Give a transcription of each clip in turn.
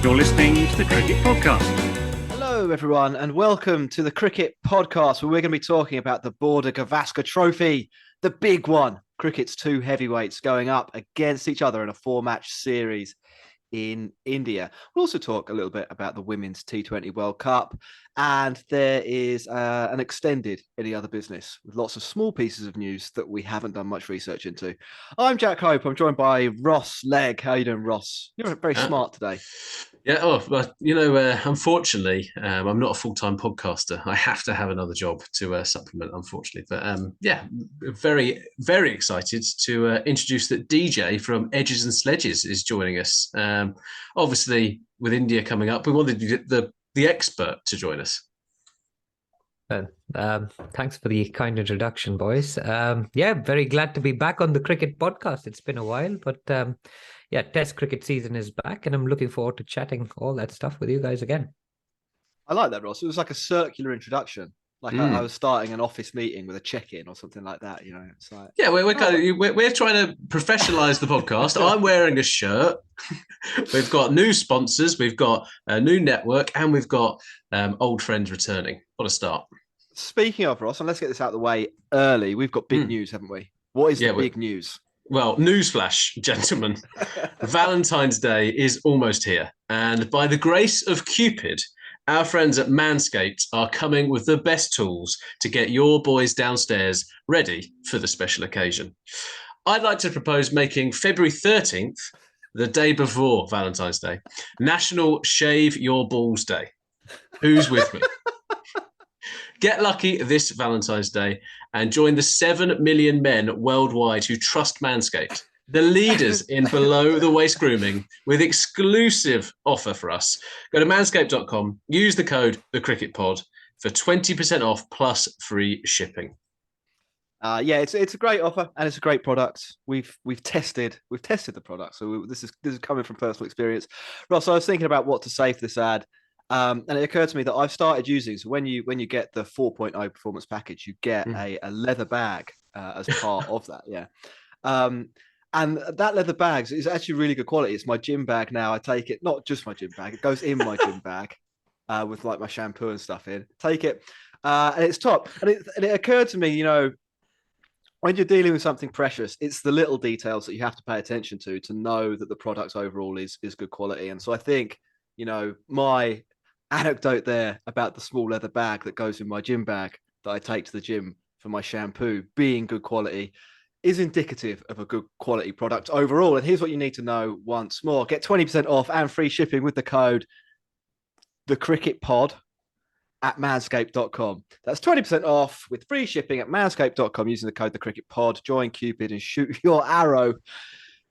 You're listening to the Cricket Podcast. Hello, everyone, and welcome to the Cricket Podcast, where we're going to be talking about the Border Gavaskar Trophy, the big one. Cricket's two heavyweights going up against each other in a four-match series in India. We'll also talk a little bit about the Women's T20 World Cup, and there is an extended Any Other Business with lots of small pieces of news that we haven't done much research into. I'm Jack Hope. I'm joined by Ross Legg. How you doing, Ross? You're very smart today. Yeah, well, unfortunately, I'm not a full-time podcaster. I have to have another job to supplement, unfortunately. But very, very excited to introduce that DJ from Edges and Sledges is joining us. Obviously, with India coming up, we wanted the expert to join us. Thanks for the kind introduction, boys. Very glad to be back on the Cricket Podcast. It's been a while, but Test cricket season is back, and I'm looking forward to chatting all that stuff with you guys again. I like that, Ross. It was like a circular introduction. Like I was starting an office meeting with a check-in or something like that. You know, it's like we're trying to professionalize the podcast. I'm wearing a shirt. We've got new sponsors. We've got a new network, and we've got old friends returning. What a start! Speaking of, Ross, and let's get this out of the way early. We've got big news, haven't we? What is the big news? Well, newsflash, gentlemen. Valentine's Day is almost here. And by the grace of Cupid, our friends at Manscaped are coming with the best tools to get your boys downstairs ready for the special occasion. I'd like to propose making February 13th, the day before Valentine's Day, National Shave Your Balls Day. Who's with me? Get lucky this Valentine's Day and join the 7 million men worldwide who trust Manscaped, the leaders in below-the-waist grooming, with exclusive offer for us. Go to manscaped.com, use the code TheCricketPod for 20% off plus free shipping. It's a great offer and it's a great product. We've tested the product, so this is coming from personal experience. Ross, I was thinking about what to say for this ad. And it occurred to me that I've started using, so when you get the 4.0 performance package, you get a leather bag as part of that. Yeah. And that leather bag is actually really good quality. It's my gym bag now. I take it, not just my gym bag, it goes in my gym bag with like my shampoo and stuff in. Take it. And it's top. And it occurred to me, you know, when you're dealing with something precious, it's the little details that you have to pay attention to know that the product overall is good quality. And so I think, you know, my anecdote there about the small leather bag that goes in my gym bag that I take to the gym for my shampoo being good quality is indicative of a good quality product overall. And here's what you need to know once more. Get 20% off and free shipping with the code TheCricketPod at manscaped.com. That's 20% off with free shipping at manscaped.com using the code TheCricketPod. Join Cupid and shoot your arrow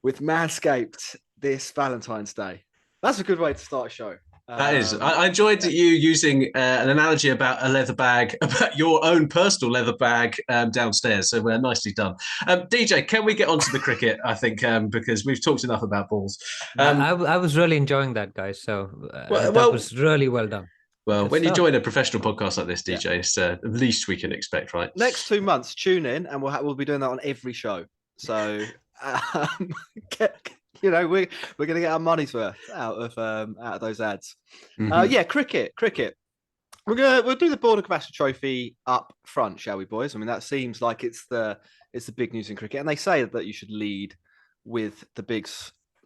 with Manscaped this Valentine's Day. That's a good way to start a show. That is. I enjoyed you using an analogy about a leather bag, about your own personal leather bag downstairs. So we're nicely done. DJ, can we get onto the cricket? I think because we've talked enough about balls. I was really enjoying that, guys. So that was really well done. Well, good when stuff. You join a professional podcast like this, DJ, it's the least we can expect, right? Next 2 months, tune in, and we'll be doing that on every show. So you know, we're going to get our money's worth out of those ads. Cricket. We'll do the Border Gavaskar Trophy up front, shall we, boys? I mean, that seems like it's the big news in cricket, and they say that you should lead with the big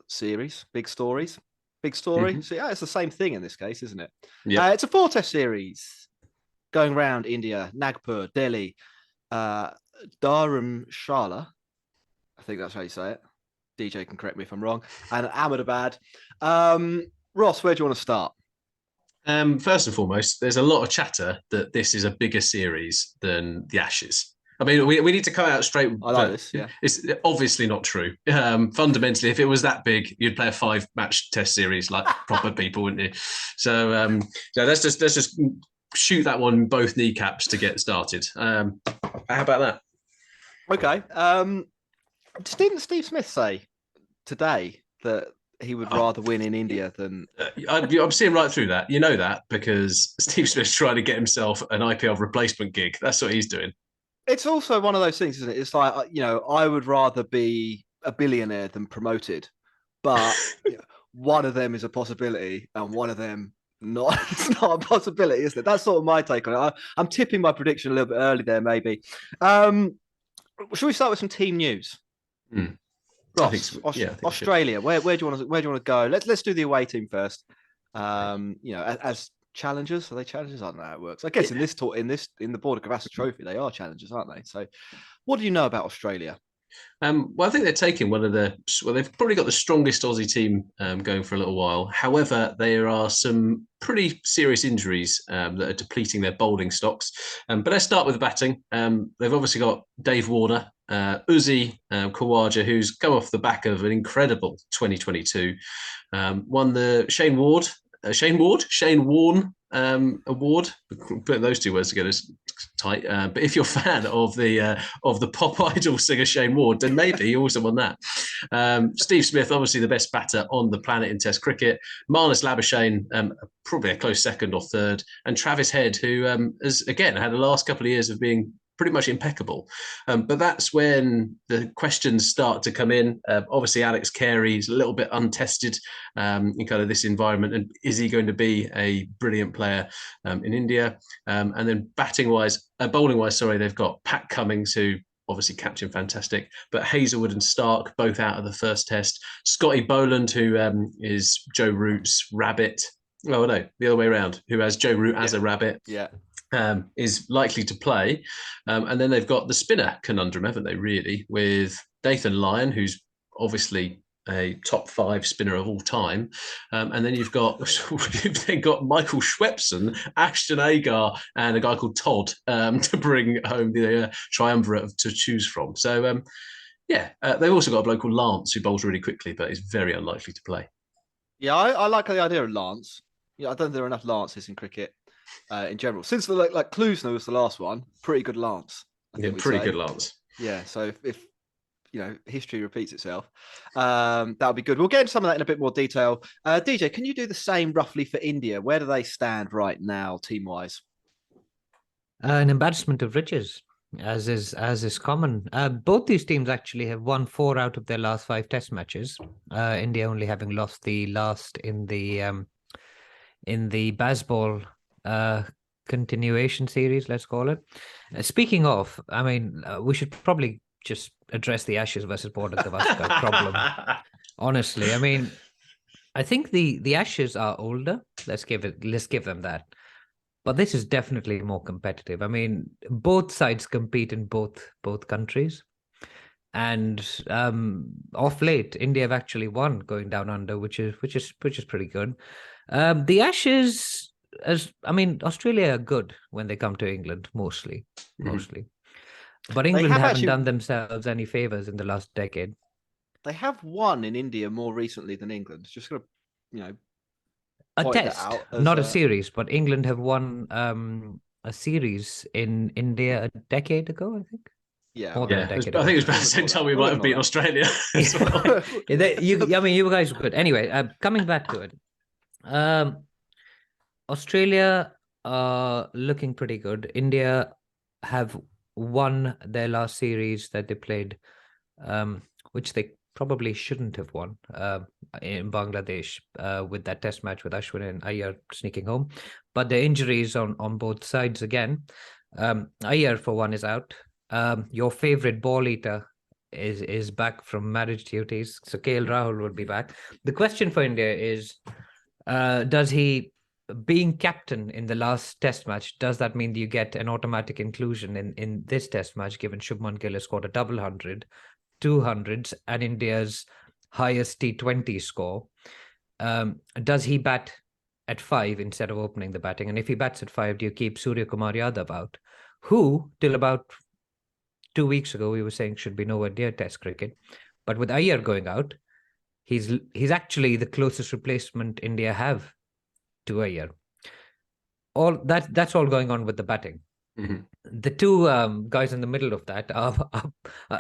series, big stories, big story. So it's the same thing in this case, isn't it? Yeah. It's a 4-test series going around India, Nagpur, Delhi, Dharamshala. I think that's how you say it. DJ can correct me if I'm wrong. And Ahmedabad. Ross, where do you want to start? First and foremost, there's a lot of chatter that this is a bigger series than the Ashes. I mean, we need to come out straight. I like this, yeah. It's obviously not true. Fundamentally, if it was that big, you'd play a 5-match test series like proper people, wouldn't you? So let's just shoot that one both kneecaps to get started. How about that? Okay. Didn't Steve Smith say today that he would rather win in India than... I'm seeing right through that. You know that because Steve Smith's trying to get himself an IPL replacement gig. That's what he's doing. It's also one of those things, isn't it? It's like, you know, I would rather be a billionaire than promoted. But one of them is a possibility and one of them not. It's not a possibility, isn't it? That's sort of my take on it. I'm tipping my prediction a little bit early there, maybe. Should we start with some team news? Ross, I think so. Yeah, Australia. Where do you want to go? Let's do the away team first. As challengers, are they challengers? I don't know how it works. I guess in the Border Gavaskar Trophy, they are challengers, aren't they? So, what do you know about Australia? Well, I think they're taking they've probably got the strongest Aussie team going for a little while. However, there are some pretty serious injuries that are depleting their bowling stocks. But let's start with the batting. They've obviously got Dave Warner, Uzi Khawaja, who's come off the back of an incredible 2022, won the Shane Warne award. Putting those two words together is tight. But if you're a fan of the pop idol singer Shane Warne, then maybe you also won that. Steve Smith, obviously the best batter on the planet in Test cricket. Marnus Labuschagne, probably a close second or third, and Travis Head, who has again had the last couple of years of being pretty much impeccable. But that's when the questions start to come in. Obviously, Alex Carey is a little bit untested in kind of this environment. And is he going to be a brilliant player in India? And then bowling wise, they've got Pat Cummins, who obviously captain fantastic, but Hazelwood and Stark both out of the first test. Scotty Boland, who is Joe Root's rabbit. Oh, no, the other way around, who has Joe Root as a rabbit. Yeah. Is likely to play. And then they've got the spinner conundrum, haven't they, really, with Nathan Lyon, who's obviously a top 5 spinner of all time. And then you've got Michael Schwepson, Ashton Agar, and a guy called Todd to bring home the triumvirate to choose from. So, they've also got a bloke called Lance, who bowls really quickly, but is very unlikely to play. Yeah, I like the idea of Lance. I don't think there are enough Lances in cricket. In general, since like Klusner was the last one, pretty good Lance. Good Lance. Yeah, so if history repeats itself, that would be good. We'll get into some of that in a bit more detail. DJ, can you do the same roughly for India? Where do they stand right now, team wise? An embarrassment of riches, as is common. Both these teams actually have won 4 out of their last 5 Test matches. India only having lost the last in the Bazball continuation series, let's call it. Speaking of, I mean, we should probably just address the Ashes versus Border Gavaskar problem. Honestly, I mean, I think the Ashes are older. Let's give them that. But this is definitely more competitive. I mean, both sides compete in both countries. And off late, India have actually won going down under, which is pretty good. The Ashes, Australia are good when they come to England, mostly. But England haven't done themselves any favors in the last decade. They have won in India more recently than England. Just going to, a test, not a series, but England have won a series in India a decade ago, I think. Yeah, I think it was about the same time we might have beaten Australia as well. You guys were good. Anyway, coming back to it. Australia are looking pretty good. India have won their last series that they played, which they probably shouldn't have won in Bangladesh with that test match with Ashwin and Iyer sneaking home. But the injuries on both sides again. Iyer, for one, is out. Your favorite ball eater is back from marriage duties. So KL Rahul will be back. The question for India is, does he, being captain in the last test match, does that mean you get an automatic inclusion in this test match, given Shubman Gill has scored a double 100, 200s, and India's highest T20 score? Does he bat at 5 instead of opening the batting? And if he bats at 5, do you keep Surya Kumar Yadav out, who till about 2 weeks ago we were saying should be nowhere near Test cricket? But with Iyer going out, he's actually the closest replacement India have to Iyer. That's all going on with the batting. Mm-hmm. The two guys in the middle of that are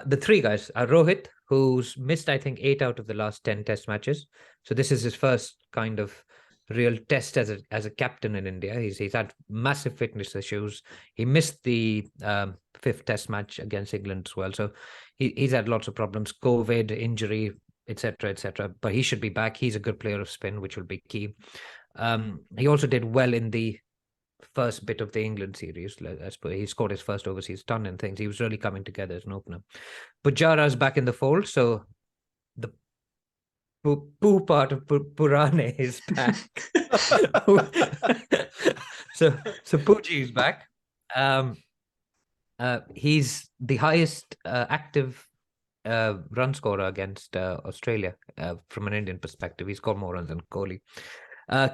the 3 guys are Rohit, who's missed, I think, 8 out of the last 10 Test matches. So this is his first kind of real test as a captain in India. He's had massive fitness issues. He missed the 5th Test match against England as well. So he's had lots of problems, COVID, injury, etc., etc. But he should be back. He's a good player of spin, which will be key. He also did well in the first bit of the England series. He scored his first overseas ton and things. He was really coming together as an opener. Pujara's back in the fold, so the poo part of Purane is back. so Puji is back. He's the highest active run scorer against Australia from an Indian perspective. He scored more runs than Kohli.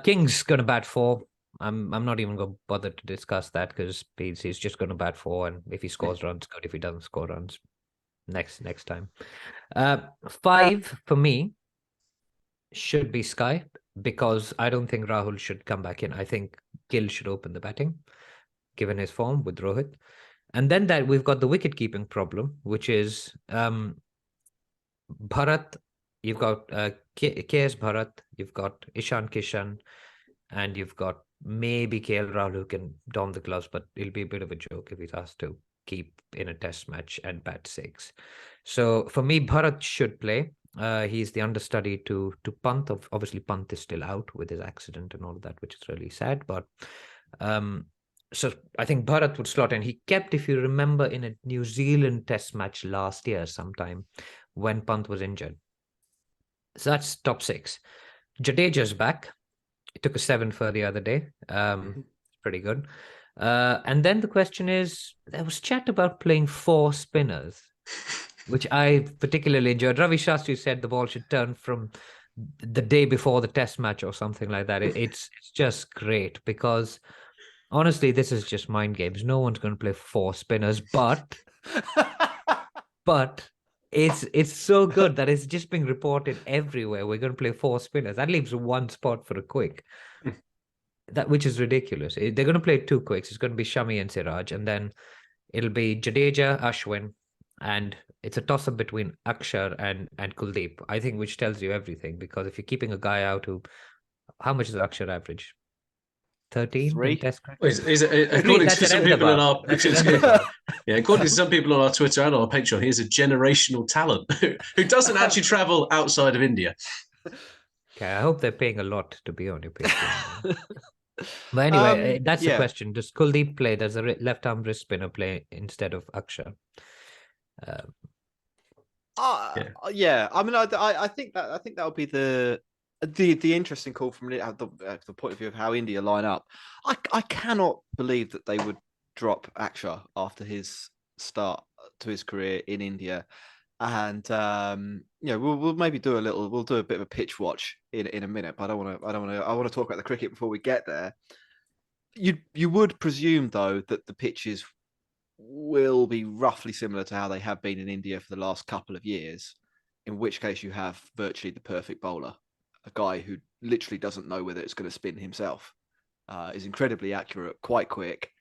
King's going to bat 4. I'm not even going to bother to discuss that because he's just going to bat 4, and if he scores runs, good. If he doesn't score runs, next time. 5 for me should be Sky, because I don't think Rahul should come back in. I think Gill should open the batting, given his form with Rohit. And then that we've got the wicket keeping problem, which is Bharat. You've got KS Bharat, you've got Ishan Kishan, and you've got maybe KL Rahul who can don the gloves, but it'll be a bit of a joke if he's asked to keep in a test match and bat 6. So for me, Bharat should play. He's the understudy to Pant. Obviously, Pant is still out with his accident and all of that, which is really sad. But so I think Bharat would slot in. He kept, if you remember, in a New Zealand test match last year sometime when Pant was injured. So that's top 6. Jadeja's back. He took a 7 for the other day. Pretty good. And then the question is, there was chat about playing 4 spinners, which I particularly enjoyed. Ravi Shastri said the ball should turn from the day before the test match or something like that. It's just great because honestly, this is just mind games. No one's going to play 4 spinners, but it's so good that it's just being reported everywhere. We're going to play 4 spinners. That leaves 1 spot for a quick. Which is ridiculous. They're going to play 2 quicks. It's going to be Shami and Siraj, and then it'll be Jadeja, Ashwin, and it's a toss-up between Akshar and Kuldeep, I think, which tells you everything, because if you're keeping a guy out how much is Akshar average? 13 3. test cricket? According to some people on our according to some people on our Twitter and our Patreon, he's a generational talent who doesn't actually travel outside of India. Okay, I hope they're paying a lot to be on your Patreon. But anyway, that's the question. Does Kuldeep play? Does a left-arm wrist spinner play instead of Akshar? Yeah. I mean, I think that would be the interesting call from the point of view of how India line up. I cannot believe that they would drop Akshar after his start to his career in India. And we'll maybe do we'll do a bit of a pitch watch in a minute, but I want to talk about the cricket before we get there. You would presume though that the pitches will be roughly similar to how they have been in India for the last couple of years, in which case you have virtually the perfect bowler, a guy who literally doesn't know whether it's going to spin himself, is incredibly accurate, quite quick.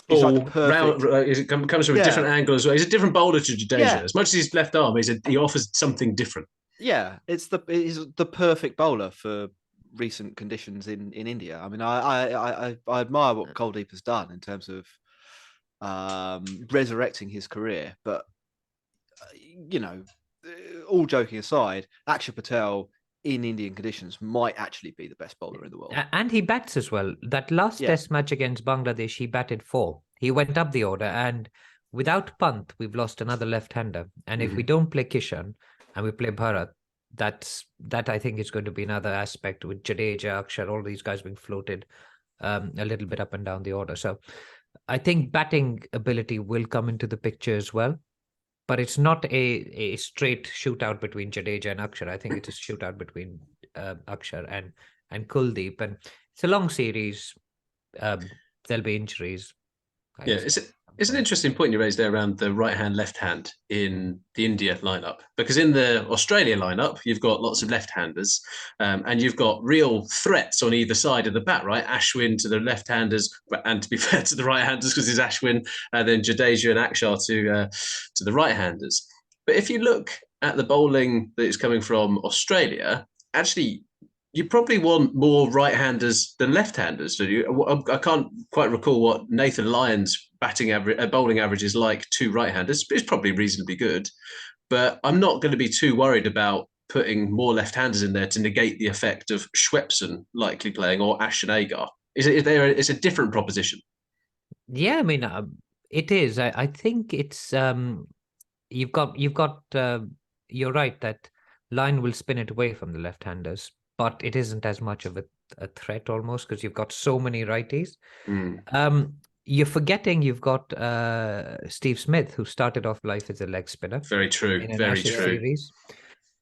He's like the perfect... it comes from a different angle as well. He's a different bowler to Jadeja. As much as he's left arm, he offers something different. Yeah, he's the perfect bowler for recent conditions in India. I mean, I admire what Kuldeep has done in terms of resurrecting his career, but all joking aside, Akshar Patel in Indian conditions might actually be the best bowler in the world. And he bats as well. That last test match against Bangladesh, he batted 4. He went up the order, and without Pant, we've lost another left-hander. And if we don't play Kishan and we play Bharat, that I think is going to be another aspect with Jadeja, Akshar, all these guys being floated a little bit up and down the order. So I think batting ability will come into the picture as well. But it's not a straight shootout between Jadeja and Akshar. I think it's a shootout between Akshar and Kuldeep. And it's a long series. There'll be injuries. It's an interesting point you raised there around the right hand, left hand in the India lineup, because in the Australia lineup, you've got lots of left handers and you've got real threats on either side of the bat, right? Ashwin to the left handers, and to be fair to the right handers, because it's Ashwin, then Jadeja and Akshar to the right handers. But if you look at the bowling that is coming from Australia, actually, you probably want more right-handers than left-handers. Do you? I can't quite recall what Nathan Lyon's bowling average is like to right-handers. It's probably reasonably good. but I'm not going to be too worried about putting more left-handers in there to negate the effect of Schwepson likely playing or Ashton Agar. It's a different proposition. Yeah, I mean, it is. I think it's you've got you're right that line will spin it away from the left-handers, but it isn't as much of a threat almost because you've got so many righties. You're forgetting you've got Steve Smith, who started off life as a leg spinner. Very true. In an Very Ashes true. series.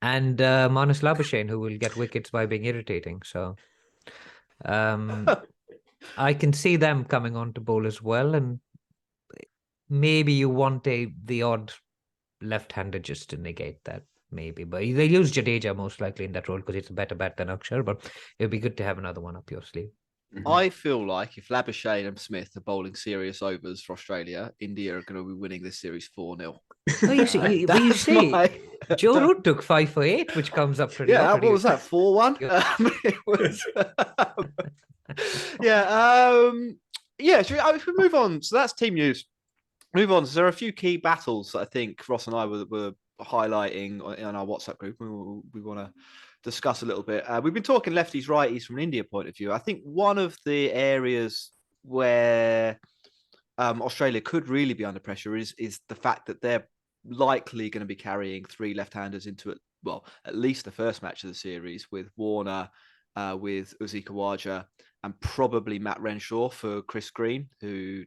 And Marnus Labuschagne, who will get wickets by being irritating. So I can see them coming on to bowl as well. And maybe you want the odd left-hander just to negate that, maybe. But they use Jadeja most likely in that role because it's a better bat than Akshar. But it would be good to have another one up your sleeve. I feel like if Labuschagne and Smith are bowling serious overs for Australia, India are going to be winning this series 4-0. Oh, you see, Joe Root took 5 for 8, which comes up pretty. Yeah, what was that? 4-1. It was. Yeah. If we move on, so that's team news. Move on. So there are a few key battles that I think Ross and I were highlighting on our WhatsApp group. We want to discuss a little bit. We've been talking lefties, righties from an India point of view. I think one of the areas where Australia could really be under pressure is the fact that they're likely going to be carrying 3 left-handers into it. Well, at least the first match of the series with Warner, with Uzi Khawaja, and probably Matt Renshaw for Chris Green, who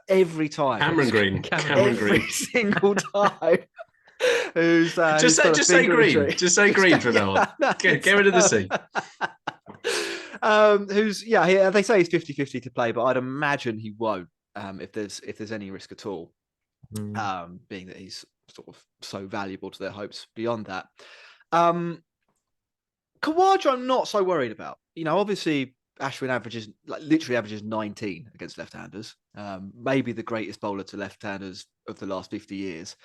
every time Cameron Green, every single time. Who's just say green. Just say green from now on. Get rid of the C. They say he's 50-50 to play, but I'd imagine he won't if there's any risk at all. Being that he's sort of so valuable to their hopes beyond that. Khawaja, I'm not so worried about. Obviously Ashwin literally averages 19 against left-handers. Maybe the greatest bowler to left-handers of the last 50 years.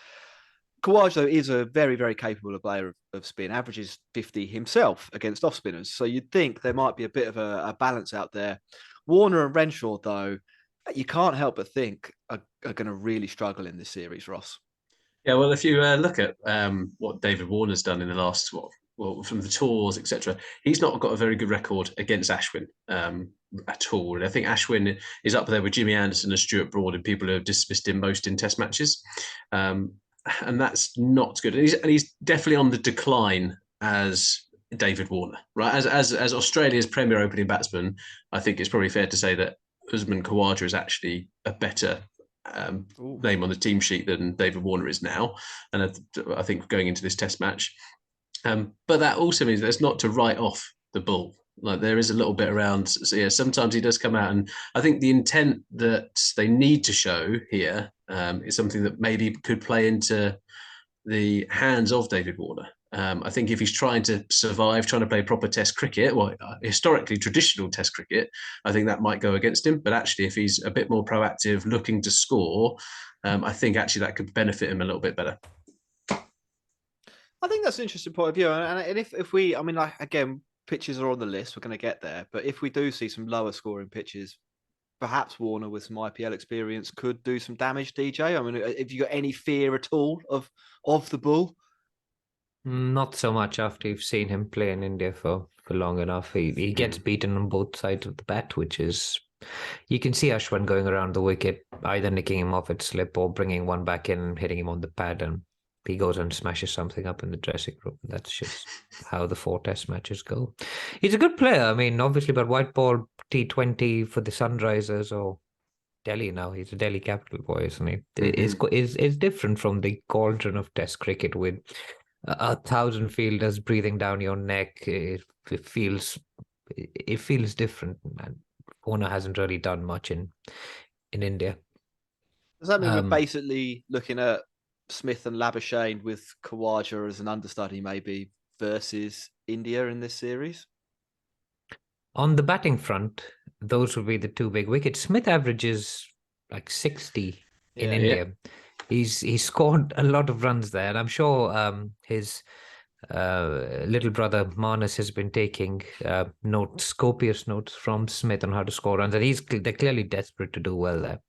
Khawaja, though, is a very, very capable player of spin, averages 50 himself against off-spinners. So you'd think there might be a bit of a balance out there. Warner and Renshaw, though, you can't help but think are going to really struggle in this series, Ross. Yeah, well, if you look at what David Warner's done in the last, from the tours, etc., he's not got a very good record against Ashwin at all. And I think Ashwin is up there with Jimmy Anderson and Stuart Broad and people who have dismissed him most in Test matches. And that's not good. And he's definitely on the decline as David Warner, right? As Australia's premier opening batsman, I think it's probably fair to say that Usman Khawaja is actually a better name on the team sheet than David Warner is now. And I think going into this Test match. But that also means that it's not to write off the bull. Like there is a little bit around. So yeah, sometimes he does come out, and I think the intent that they need to show here is something that maybe could play into the hands of David Warner. I think if he's trying to survive, trying to play proper Test cricket, historically traditional Test cricket, I think that might go against him. But actually, if he's a bit more proactive, looking to score, I think actually that could benefit him a little bit better. I think that's an interesting point of view. And if we, again, pitches are on the list, we're going to get there. But if we do see some lower scoring pitches, perhaps Warner with some IPL experience could do some damage, DJ. Have you got any fear at all of the bull? Not so much after you've seen him play in India for long enough. He gets beaten on both sides of the bat, which is... You can see Ashwin going around the wicket, either nicking him off at slip or bringing one back in and hitting him on the pad, and he goes and smashes something up in the dressing room. That's just how the 4 Test matches go. He's a good player. Obviously, but white ball T20 for the Sunrisers or Delhi now. He's a Delhi Capital boy, isn't he? Is different from the cauldron of Test cricket with 1,000 fielders breathing down your neck. It feels different. And Warner hasn't really done much in India. Does that mean we're basically looking at Smith and Labuschagne with Khawaja as an understudy, maybe, versus India in this series? On the batting front, those would be the 2 big wickets. Smith averages like 60 in India. Yeah. He's scored a lot of runs there, and I'm sure his little brother Marnus has been taking copious notes from Smith on how to score runs, and they're clearly desperate to do well there.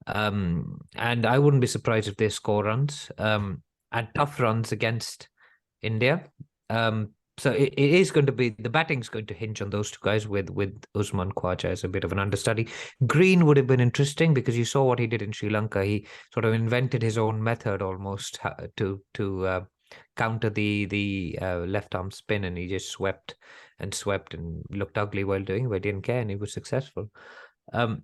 And I wouldn't be surprised if they score runs. and tough runs against India. So it is going to be, the batting's going to hinge on those two guys with Usman Khawaja as a bit of an understudy. Green would have been interesting because you saw what he did in Sri Lanka. He sort of invented his own method almost to counter the left arm spin, and he just swept and looked ugly while doing it, but didn't care, and he was successful. But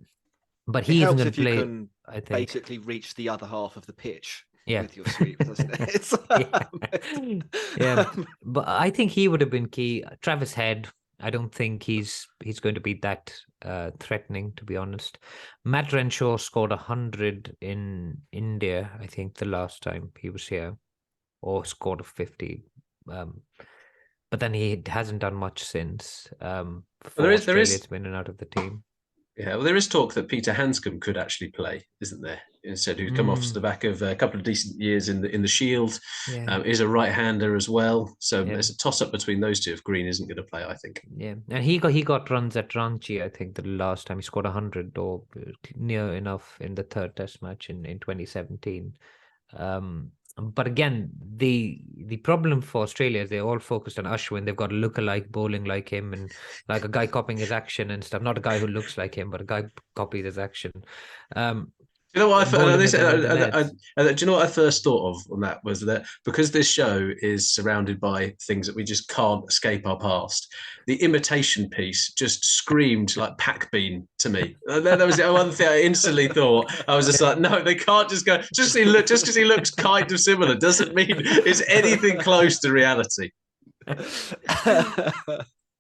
It he isn't helps going if to you play, can I think. basically reach the other half of the pitch Yeah. with your sweep, doesn't it? It's, Yeah, but I think he would have been key. Travis Head, I don't think he's going to be that threatening, to be honest. Matt Renshaw scored 100 in India, I think, the last time he was here, or scored a 50. But then he hasn't done much since. For Australia, it's been in and out of the team. Yeah, well, there is talk that Peter Hanscom could actually play, isn't there? Instead, who's come off the back of a couple of decent years in the Shield, is a right-hander as well. So there's a toss-up between those two if Green isn't going to play, I think. Yeah, and he got runs at Ranchi, I think, the last time he scored 100 or near enough in the third Test match in 2017. But again, the problem for Australia is they're all focused on Ashwin. They've got a lookalike bowling like him, and like a guy copying his action and stuff. Not a guy who looks like him, but a guy copies his action. You know what? Do you know what I first thought of on that was that because this show is surrounded by things that we just can't escape our past, the imitation piece just screamed like Pac Bean to me. That was the one thing I instantly thought. I was just like, no, they can't just go. Just because he looks kind of similar doesn't mean it's anything close to reality.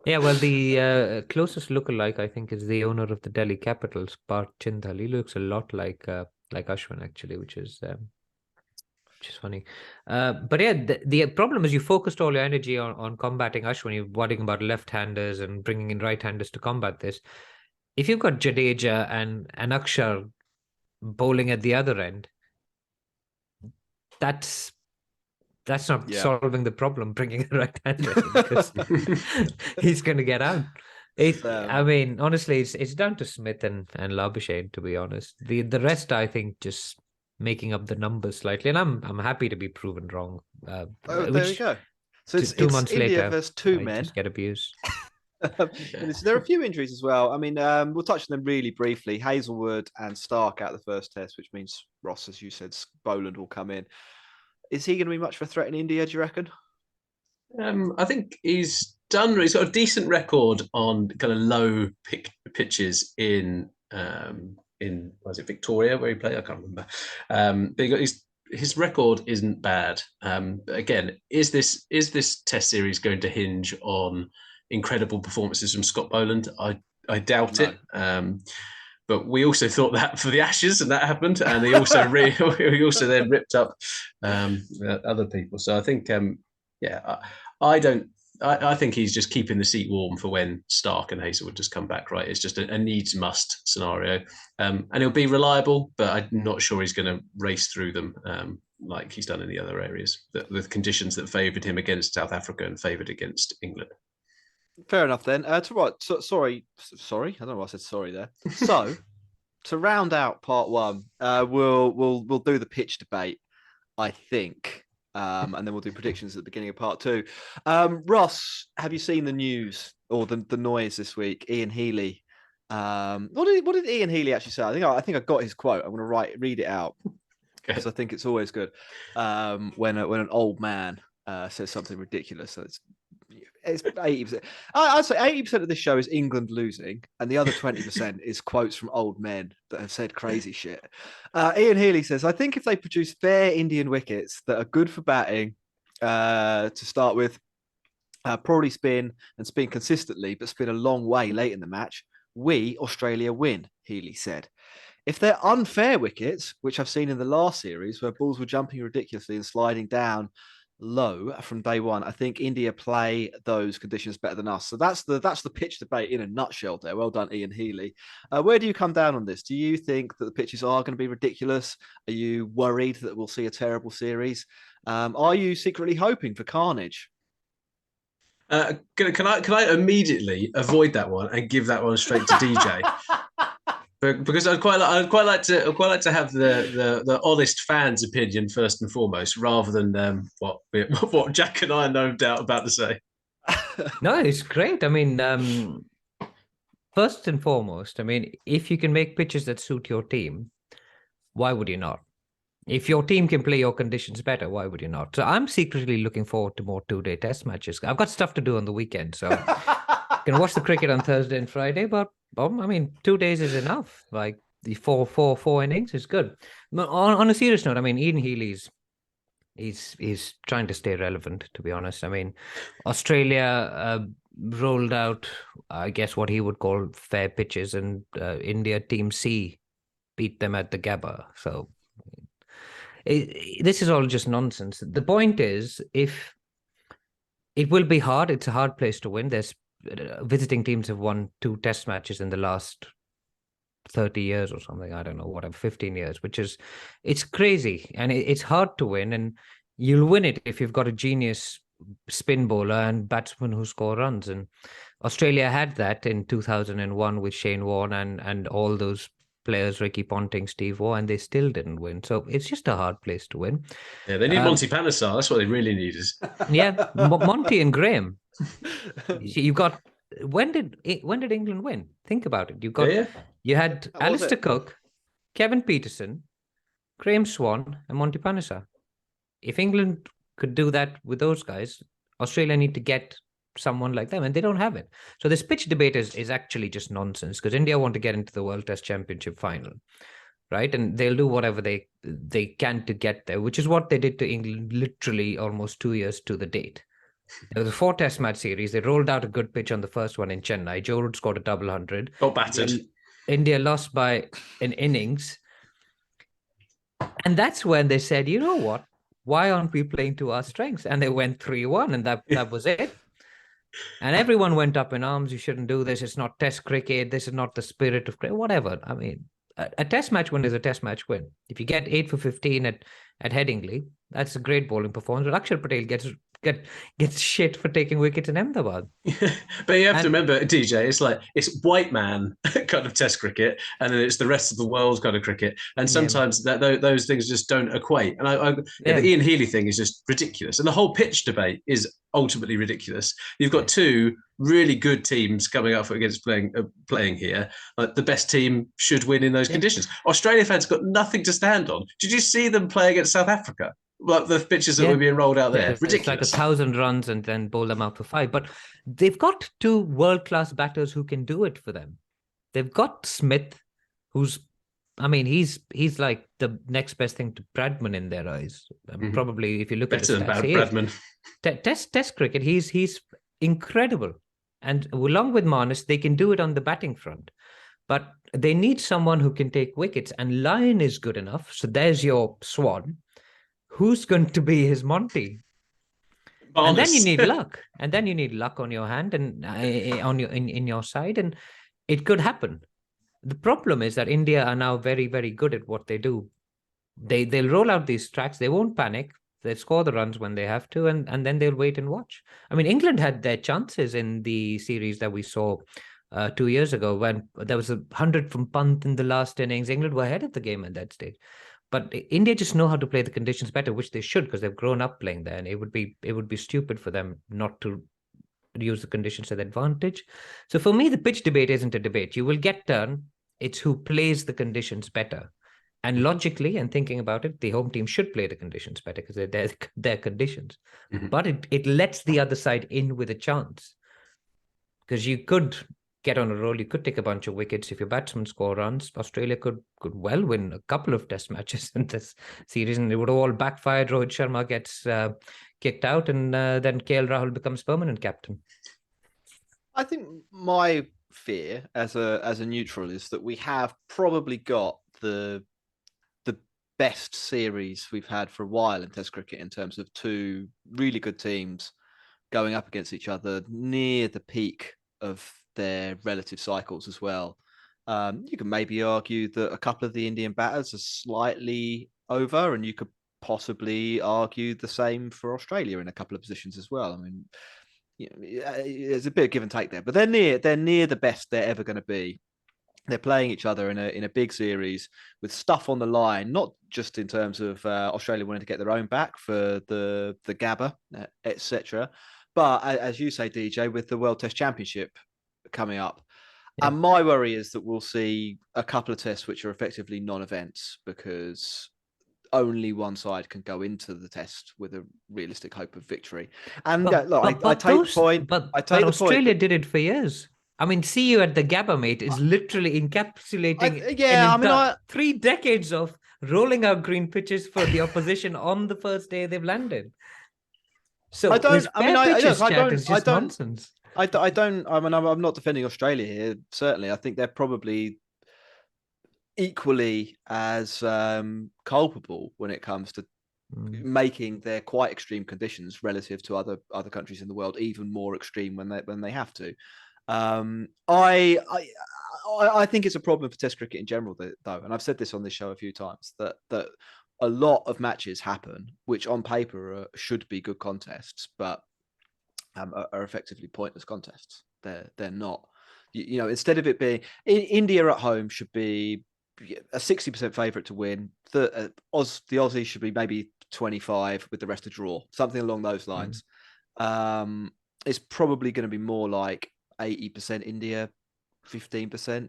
Yeah, well, the closest lookalike, I think, is the owner of the Delhi Capitals, Parth Chindal. He looks a lot like Ashwin, actually, which is funny. But yeah, the problem is you focused all your energy on combating Ashwin. You're worrying about left-handers and bringing in right-handers to combat this. If you've got Jadeja and Akshar bowling at the other end, that's not solving the problem, bringing a right-hander because he's going to get out. I mean, honestly, it's down to Smith and Labuschagne, to be honest. The rest, I think, just making up the numbers slightly, and I'm happy to be proven wrong. there we go. So it's 2 months India later, versus two men. Just get abused. There are a few injuries as well. I mean, we'll touch on them really briefly. Hazelwood and Stark out the first Test, which means Ross, as you said, Boland will come in. Is he going to be much of a threat in India, do you reckon? I think he's got a decent record on kind of low pitches in was it Victoria where he played? I can't remember. But his record isn't bad. Again, is this Test series going to hinge on incredible performances from Scott Boland? I doubt it. But we also thought that for the Ashes, and that happened. And he also he also then ripped up other people. So I think, I think he's just keeping the seat warm for when Stark and Hazelwood just come back. Right, it's just a needs must scenario, and he'll be reliable, but I'm not sure he's going to race through them like he's done in the other areas. The conditions that favoured him against South Africa and favoured against England. Fair enough then. Sorry. I don't know why I said sorry there. So to round out part one, we'll do the pitch debate, I think, and then we'll do predictions at the beginning of part two. Ross, have you seen the news or the noise this week? Ian Healy. What did Ian Healy actually say? I think I got his quote. I'm going to read it out because I think it's always good when an old man says something ridiculous. So it's 80%. I'd say 80% of this show is England losing, and the other 20% is quotes from old men that have said crazy shit. Ian Healy says, "I think if they produce fair Indian wickets that are good for batting to start with, probably spin consistently, but spin a long way late in the match, we, Australia, win," Healy said. "If they're unfair wickets, which I've seen in the last series where balls were jumping ridiculously and sliding down low from day one, I think India play those conditions better than us." So that's the pitch debate in a nutshell there. Well done, Ian Healy. Where do you come down on this? Do you think that the pitches are going to be ridiculous? Are you worried that we'll see a terrible series? Are you secretly hoping for carnage? Can I immediately avoid that one and give that one straight to DJ? because I'd quite like to have the honest fans' opinion first and foremost, rather than what Jack and I are no doubt about to say. No, it's great. I mean, first and foremost, I mean, if you can make pitches that suit your team, why would you not? If your team can play your conditions better, why would you not? So I'm secretly looking forward to more 2-day test matches. I've got stuff to do on the weekend, so I can watch the cricket on Thursday and Friday. But I mean, 2 days is enough. Like the four innings is good. But on a serious note, I mean, Ian Healy's he's trying to stay relevant. To be honest, I mean, Australia rolled out, I guess, what he would call fair pitches, and India Team C beat them at the Gabba. So this is all just nonsense. The point is, if it will be hard, it's a hard place to win. There's visiting teams have won 2 test matches in the last 30 years or something. I don't know, whatever, 15 years, it's crazy. And it's hard to win. And you'll win it if you've got a genius spin bowler and batsmen who score runs. And Australia had that in 2001 with Shane Warne and all those players, Ricky Ponting, Steve Waugh, and they still didn't win. So it's just a hard place to win. Yeah, they need Monty Panesar. That's what they really need. Yeah, Monty and Graham. You've got when did England win? Think about it. You had Alistair Cook, Kevin Peterson, Graham Swan, and Monty Panesar. If England could do that with those guys, Australia need to get someone like them, and they don't have it. So this pitch debate is actually just nonsense, because India want to get into the World Test Championship final, right? And they'll do whatever they can to get there, which is what they did to England literally almost 2 years to the date. There was a 4 test match series. They rolled out a good pitch on the first one in Chennai. Joe Root scored a double 100. Got battered. India lost by an innings. And that's when they said, you know what? Why aren't we playing to our strengths? And they went 3-1, and that was it. And everyone went up in arms. You shouldn't do this. It's not test cricket. This is not the spirit of cricket. Whatever. I mean, a test match win is a test match win. If you get 8 for 15 at Headingley, that's a great bowling performance. But Akshar Patel gets shit for taking wickets in Ahmedabad. But you have to remember, DJ, it's white man kind of test cricket, and then it's the rest of the world kind of cricket. And sometimes those things just don't equate. And the Ian Healy thing is just ridiculous. And the whole pitch debate is ultimately ridiculous. You've got 2 really good teams coming up against playing here. Like, the best team should win in those conditions. Australia fans got nothing to stand on. Did you see them play against South Africa? Like the pitches that were being rolled out there. Ridiculous. It's like 1,000 runs and then bowl them out for 5. But they've got 2 world-class batters who can do it for them. They've got Smith, he's like the next best thing to Bradman in their eyes. Probably, if you look better at than Bradman. Test cricket, he's incredible. And along with Marnus, they can do it on the batting front. But they need someone who can take wickets. And Lyon is good enough. So there's your Swan. Who's going to be his Monty? Marnus. And then you need luck. And then you need luck on your hand and in your side. And it could happen. The problem is that India are now very, very good at what they do. They'll roll out these tracks. They won't panic. They'll score the runs when they have to, and then they'll wait and watch. I mean, England had their chances in the series that we saw 2 years ago when there was 100 from Pant in the last innings. England were ahead of the game at that stage. But India just know how to play the conditions better, which they should, because they've grown up playing there, and it would be stupid for them not to use the conditions to their advantage. So for me, the pitch debate isn't a debate. You will get turn. It's who plays the conditions better. And logically, and thinking about it, the home team should play the conditions better because they're their conditions. But it lets the other side in with a chance. Because you could get on a roll, you could take a bunch of wickets. If your batsmen score runs, Australia could well win a couple of test matches in this series, and it would have all backfired. Rohit Sharma gets kicked out, and then KL Rahul becomes permanent captain. I think my fear as a neutral is that we have probably got the best series we've had for a while in Test cricket in terms of 2 really good teams going up against each other near the peak of their relative cycles as well. You can maybe argue that a couple of the Indian batters are slightly over, and you could possibly argue the same for Australia in a couple of positions as well. I mean, there's a bit of give and take there, but they're near the best they're ever going to be. they're playing each other in a big series with stuff on the line, not just in terms of Australia wanting to get their own back for the Gabba, etc. But as you say, DJ, with the World Test Championship coming up. Yeah. And my worry is that we'll see a couple of tests which are effectively non-events because only one side can go into the test with a realistic hope of victory. And look, I take the point. But the Australia point. did it for years. I mean, see you at the Gabba, mate, is literally encapsulating 3 decades of rolling out green pitches for the opposition on the first day they've landed. So I don't. I mean, I don't. Is just nonsense. I don't. I mean, I'm not defending Australia here. Certainly, I think they're probably equally as culpable when it comes to making their quite extreme conditions relative to other countries in the world even more extreme when they have to. I think it's a problem for Test cricket in general, though, and I've said this on this show a few times that a lot of matches happen which on paper should be good contests, but are effectively pointless contests. They're not. You know, instead of it being India at home should be a 60% favourite to win. The Aussies should be maybe 25 with the rest a draw, something along those lines. It's probably going to be more like 80% India, 15%.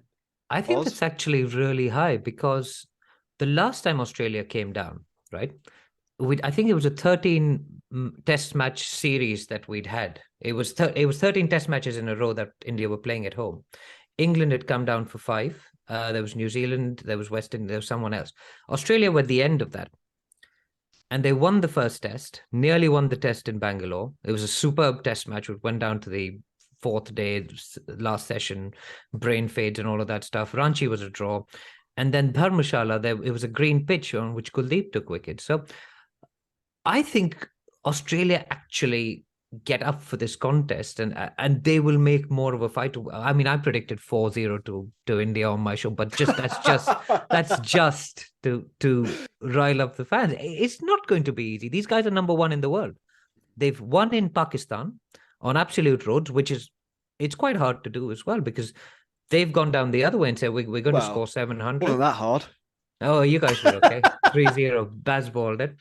I think that's actually really high because the last time Australia came down, right? I think it was a 13 test match series that we'd had. It was 13 test matches in a row that India were playing at home. England had come down for 5. There was New Zealand, there was West Indies, there was someone else. Australia were at the end of that. And they won the first test, nearly won the test in Bangalore. It was a superb test match, which went down to the 4th day, last session, brain fades and all of that stuff. Ranchi was a draw. And then Dharmashala, it was a green pitch on which Kuldeep took wicket. So I think Australia actually get up for this contest and they will make more of a fight. I mean, I predicted 4-0 to India on my show, but that's just to rile up the fans. It's not going to be easy. These guys are number 1 in the world. They've won in Pakistan on absolute roads, it's quite hard to do as well because they've gone down the other way and said we're going to score 700. Wasn't that hard? Oh, you guys were okay. 3-0, Baz balled it.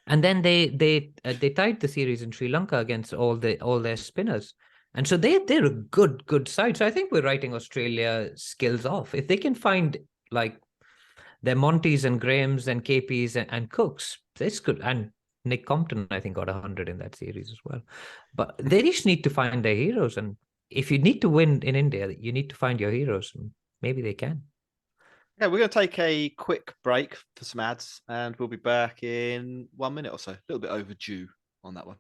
And then they tied the series in Sri Lanka against all their spinners, and so they're a good side. So I think we're writing Australia skills off if they can find like their Monties and Grahams and KPs and Cooks. That's good. And Nick Compton, I think, got 100 in that series as well. But they just need to find their heroes, and if you need to win in India, you need to find your heroes, and maybe they can. Yeah, we're going to take a quick break for some ads, and we'll be back in 1 minute or so. A little bit overdue on that one.